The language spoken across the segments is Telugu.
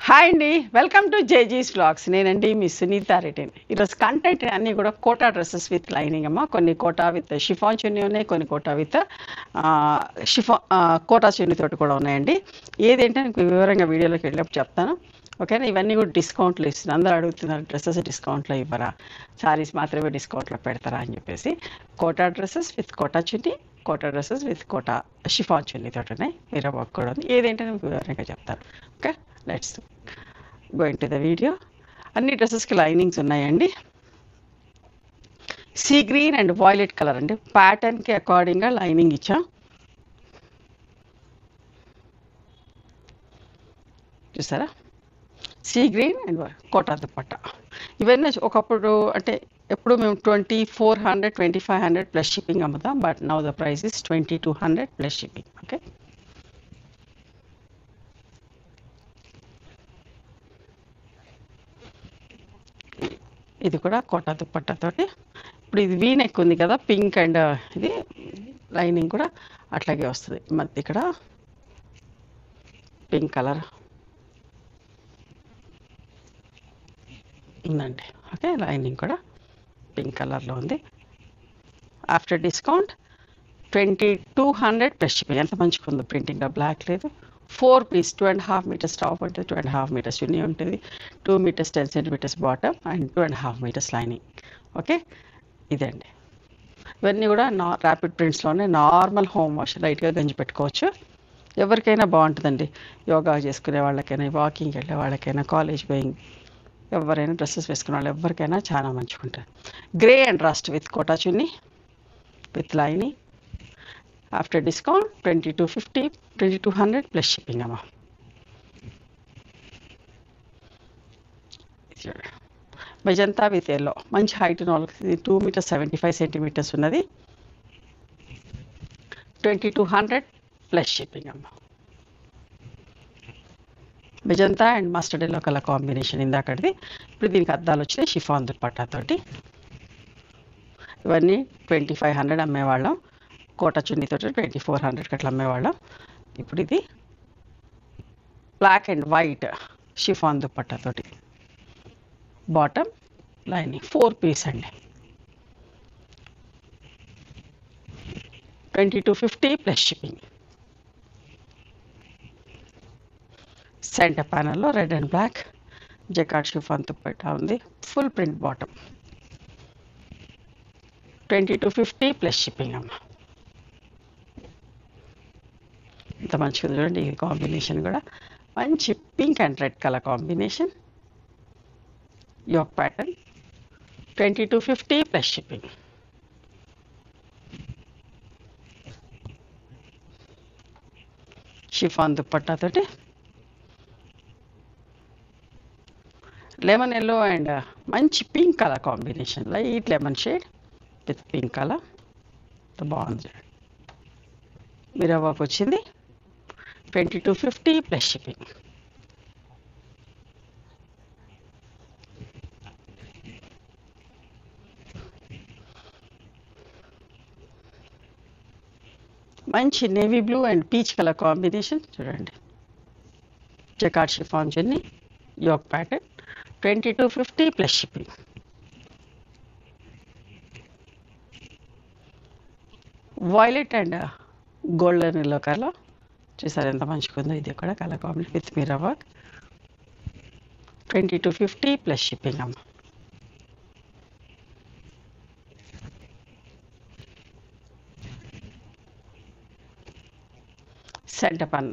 హాయ్ అండి, వెల్కమ్ టు జేజీస్ వ్లాగ్స్. నేనండి మీ సునీత రెడ్డిని. ఈరోజు కంటెంట్ అన్నీ కూడా కోటా డ్రెస్సెస్ విత్ లైనింగ్ అమ్మ. కొన్ని కోటా విత్ షిఫాన్ చున్నీ ఉన్నాయి, కొన్ని కోటా విత్ కోటా చున్నీ తోటి కూడా ఉన్నాయండి. ఏదేంటో మీకు వివరంగా వీడియోలోకి వెళ్ళినప్పుడు చెప్తాను. ఓకేనా? ఇవన్నీ కూడా డిస్కౌంట్లు ఇస్తున్నారు. అందరూ అడుగుతున్నారు, డ్రెస్సెస్ డిస్కౌంట్లో ఇవ్వరా, శారీస్ మాత్రమే డిస్కౌంట్లో పెడతారా అని చెప్పేసి. Kota dresses with Kota chunni, Kota dresses with Kota chiffon chunni తోటి ఉన్నాయి. మీరు వర్క్ కూడా ఉంది. ఏదేంటో మీకు వివరంగా చెప్తాను. Okay, let's go into the video. అన్ని డ్రెస్సెస్కి లైనింగ్స్ ఉన్నాయండి. Sea green and violet colour అండి. ప్యాటర్న్కి అకార్డింగ్గా లైనింగ్ ఇచ్చాం. చూసారా? Sea green and Kota dupatta. ఇవన్నీ ఒకప్పుడు అంటే ఎప్పుడు మేము 2400 2500 ప్లస్ షిప్పింగ్ అమ్ముతాం. But now the price is 2200 plus shipping. Okay, ఇది కూడా కోటా దుపట్టాతోటి. ఇప్పుడు ఇది వీ నెక్ ఉంది కదా, పింక్ అండ్ ఇది లైనింగ్ కూడా అట్లాగే వస్తుంది. మధ్య ఇక్కడ పింక్ కలర్ ఉందండి. ఓకే, లైనింగ్ కూడా పింక్ కలర్లో ఉంది. After discount 2200 plus shipping. ఎంత మంచిగా ఉందో ప్రింటింగ్, బ్లాక్ లేదు. 4 పీస్ 2.5 మీటర్స్ టాప్ ఉంటుంది, 2.5 మీటర్స్ చున్నీ ఉంటుంది, 2 metres 10 centimetres bottom and 2.5 metres lining. Okay, ఇదండి. ఇవన్నీ కూడా ర్యాపిడ్ ప్రింట్స్లోనే నార్మల్ హోమ్ వాష్, లైట్గా గంజి పెట్టుకోవచ్చు. ఎవరికైనా బాగుంటుందండి. యోగా చేసుకునే వాళ్ళకైనా, వాకింగ్కి వెళ్ళే వాళ్ళకైనా, కాలేజ్ గోయింగ్ ఎవరైనా, డ్రెస్సెస్ వేసుకునే వాళ్ళు ఎవరికైనా చాలా మంచిగా ఉంటుంది. Grey and rust with Kota chunni with lining. After discount 2250 2200 plus shipping అమ్మా. మెజంతా విత్ ఎల్లో, మంచి హైట్ ఉన్న వాళ్ళకి 2 మీటర్స్ 75 సెంటీమీటర్స్ ఉన్నది. 2200 ప్లస్ షిప్పింగ్ అమ్మా. Magenta and mustard yellow colour combination ఇందాకటిది. ఇప్పుడు దీనికి అద్దాలు వచ్చినాయి షిఫాన్ దుపట్టాతోటి. ఇవన్నీ 2500 అమ్మేవాళ్ళం. కోటా చున్నీతో 2400 అట్లా అమ్మేవాళ్ళం. ఇప్పుడు ఇది బ్లాక్ అండ్ వైట్ షిఫాన్ దుపట్టాతోటి, బాటమ్ లైనింగ్ 4 పీస్ అండి. 2250 ప్లస్ షిప్పింగ్. సెంటర్ ప్యానల్లో red and black jacquard chiffon dupatta ఉంది. Full print bottom 2250 plus shipping అమ్మ. ఇంత మంచిగా చూడండి. ఈ కాంబినేషన్ కూడా మంచి pink and red colour combination. Yoke pattern 2250 plus shipping. Chiffon దుపట్టాతోటి లెమన్ ఎల్లో అండ్ మంచి pink colour combination, light lemon shade with pink colour. బాగుంది. మిర్రర్ వర్క్ వచ్చింది. 2250 ప్లస్ షిప్పింగ్. మంచి navy blue and peach colour combination చూడండి. Jacquard chiffon chunni, yoke pattern 2250 plus shipping. Violet and golden yellow colour చూసారు ఎంత మంచిగా ఉందో. ఇది కూడా colour combination with mirror work 2250 plus shipping అమ్మ.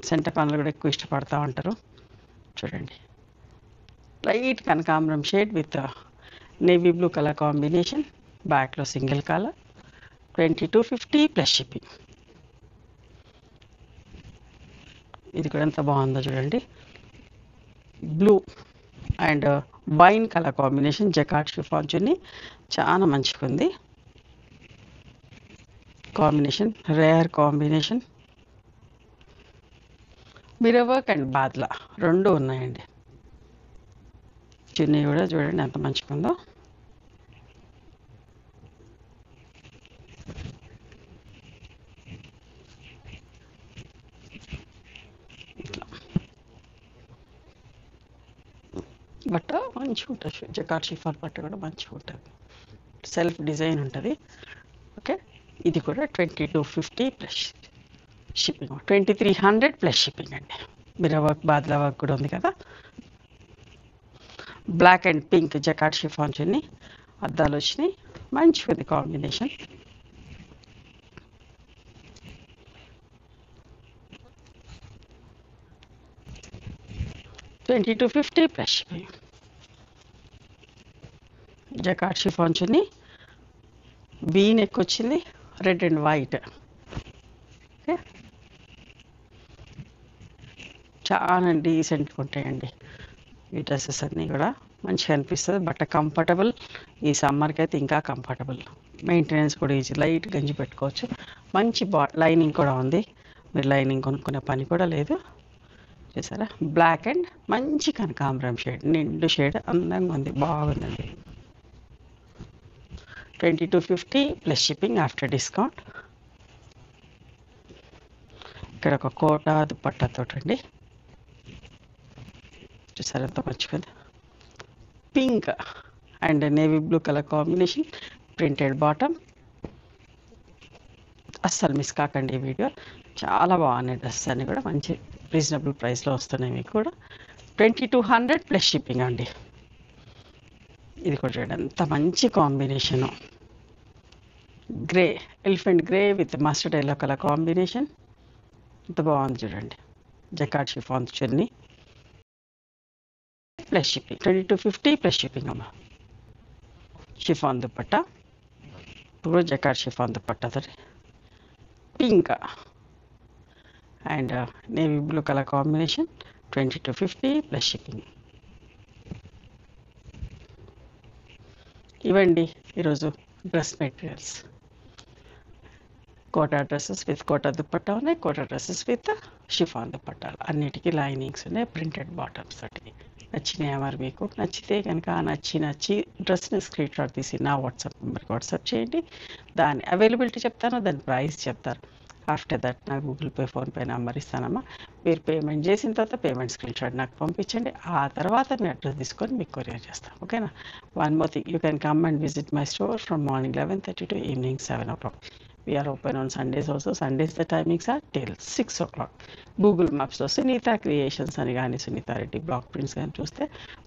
సెంటర్ పనులు కూడా ఎక్కువ ఇష్టపడతా ఉంటారు. చూడండి, లైట్ కనకాంబరం shade with navy blue colour combination, బ్యాక్లో సింగిల్ కలర్ 2250 ప్లస్ షిప్పింగ్. ఇది కూడా ఎంత బాగుందో చూడండి. Blue and wine colour combination jacquard chiffon చున్నీ చాలా మంచిగా ఉంది. Combination rare combination. Mirror work and badla రెండు ఉన్నాయండి. చున్నీ కూడా చూడండి ఎంత మంచిగా ఉందో. బట్ట మంచిగా ఉంటుంది, జకార్డ్ షిఫాన్ బట్ట కూడా మంచిగా ఉంటుంది, సెల్ఫ్ డిజైన్ ఉంటుంది. ఓకే, ఇది కూడా 2250 ప్లస్ షిప్పింగ్, 2300 ప్లస్ షిప్పింగ్ అండి. మిర్రర్ వర్క్, బాద్లా వర్క్ కూడా ఉంది కదా. Black and pink jacquard chiffon chunni, అద్దాలు వచ్చినాయి, మంచిగా ఉంది combination. $2250 plus shipping. Jacquard chiffon chunni, V neck వచ్చింది, రెడ్ అండ్ వైట్. ఓకే, చాలా డీసెంట్గా ఉంటాయండి ఈ డ్రెస్సెస్ అన్నీ కూడా, మంచిగా అనిపిస్తుంది. బట్ కంఫర్టబుల్, ఈ సమ్మర్కి అయితే ఇంకా కంఫర్టబుల్, మెయింటెనెన్స్ కూడా ఈజీ, లైట్ గంజి పెట్టుకోవచ్చు. మంచి లైనింగ్ కూడా ఉంది, మీరు లైనింగ్ కొనుక్కునే పని కూడా లేదు. చూసారా, బ్లాక్ అండ్ మంచి కనకాంబరం షేడ్, నిండు షేడ్, అందంగా ఉంది, బాగుందండి. 2250 ప్లస్ షిప్పింగ్ ఆఫ్టర్ డిస్కౌంట్. ఇక్కడ ఒక కోటా దుపట్టాతో అండి, చూసారా ఎంత మంచిగా, pink and navy blue colour combination, printed bottom. అస్సలు మిస్ కాకండి ఈ వీడియో, చాలా బాగున్నాయి డ్రెస్సెస్ అన్నీ కూడా, మంచి రీజనబుల్ ప్రైస్లో వస్తున్నాయి మీకు కూడా. 2200 ప్లస్ షిప్పింగ్ అండి. ఇది కూడా చూడండి ఎంత మంచి combination, grey, elephant grey with mustard yellow colour combination, ఎంత బాగుంది చూడండి. Jacquard chiffon chunni plus shipping, 2250 plus shipping అమ్మ. షిఫాన్ దుపట్టా, ఇప్పుడు జకార్డ్ షిఫాన్ దుపట్టాతో pink and navy blue colour combination, 2250 plus shipping. ఇవ్వండి ఈరోజు dress materials. Kota dresses with Kota dupatta ఉన్నాయి, కోటా డ్రెస్సెస్ విత్ షిఫాన్ దుపట్టాలు, అన్నిటికీ లైనింగ్స్ ఉన్నాయి, ప్రింటెడ్ బాటమ్స్ తోటి. నచ్చినాయా మరి మీకు? నచ్చితే కనుక నచ్చి డ్రెస్ని స్క్రీన్ షాట్ తీసి నా వాట్సాప్ నెంబర్కి వాట్సాప్ చేయండి. దాని అవైలబిలిటీ చెప్తాను, దాని ప్రైస్ చెప్తారు. ఆఫ్టర్ దట్ నా గూగుల్ పే, ఫోన్పే నెంబర్ ఇస్తానమ్మా. మీరు పేమెంట్ చేసిన తర్వాత పేమెంట్ స్క్రీన్ షాట్ నాకు పంపించండి. ఆ తర్వాత నేను అడ్రస్ తీసుకొని మీకు కొరియర్ చేస్తాను. ఓకేనా? One more thing, you can come and visit my store from morning 11:30 to evening 7 o'clock. We are open on Sundays also. Sundays the timings are till 6 o'clock. Google మ్యాప్స్లో సునీత క్రియేషన్స్ అని కానీ, సునీత రెడ్డి బ్లాక్ ప్రింట్స్ కానీ చూస్తే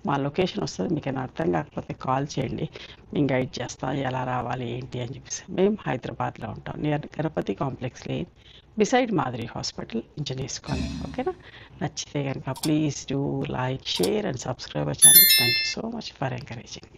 మా లొకేషన్ వస్తుంది. మీకు ఏమైనా అర్థం కాకపోతే కాల్ చేయండి, మేము గైడ్ చేస్తాం ఎలా రావాలి ఏంటి అని చెప్పేసి. మేము హైదరాబాద్లో ఉంటాం, near Ganapati complex lane, beside Madhuri hospital, engineers colony. ఓకేనా? నచ్చితే కనుక please do like, share and subscribe our channel. Thank you so much for encouraging.